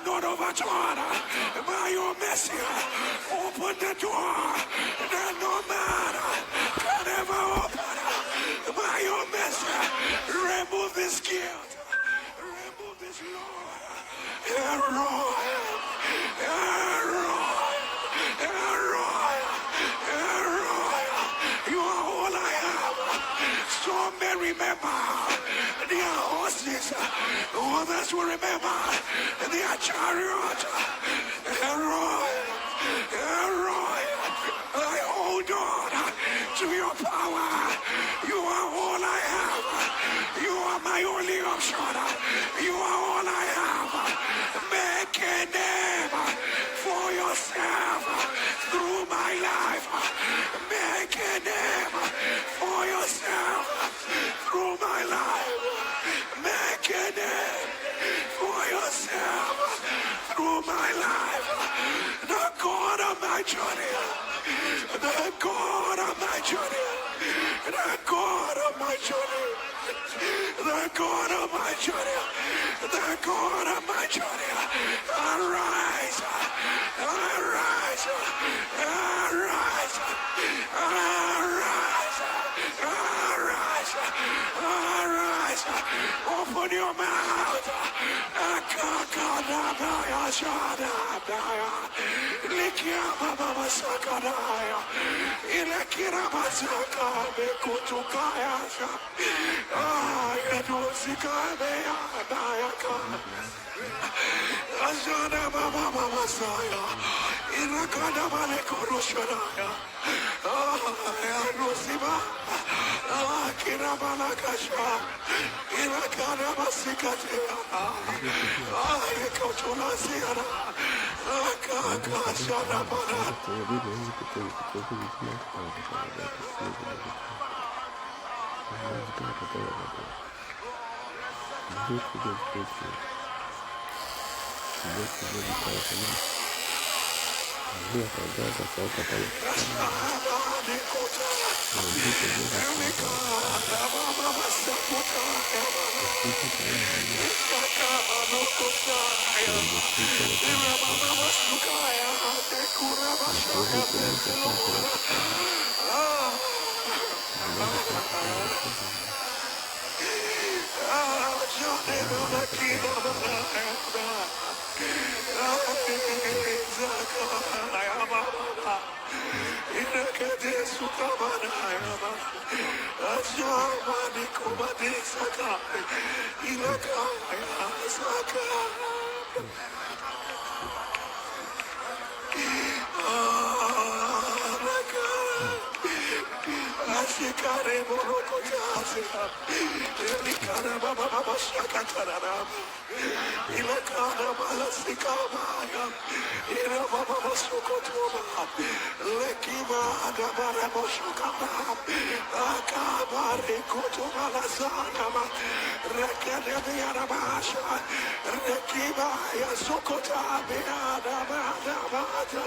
not overturned by your mercy. Open the door that no man can ever open by your mercy. Remove this guilt. Remove this law. You are all I have. Some may remember their horses, others will remember their chariot. I hold on to your power. You are all I have. You are my only option. You are all I have. Make a name for yourself through my life. Make a name for yourself through my life. Make a name for yourself through my life. The God of my journey. The God of my journey. The God of my journey. The God of my journey. The God of my journey. Arise. Arise. Arise. Arise. Arise. Arise. Open your mouth. Akakadabaya shadabaya. Likiamama sakadaya. Ilekirabasaka bekutukaya. Ayadosikabeya dayaka. Ajana mama masaya. Irakadabale koroshanaya. Ayadosiba. Kirabalakasha. Irakadabasikataya. Ayakotolasiana. Akakashanabana. Ashikare moroko jazira, elikara baba shakatarara, ilakara malasikabaya, ira baba sukotoma, lekima adabara moshukama, akabare kotoma lasana, rekede biarabasha, rekiba ya sukota biada bada bada.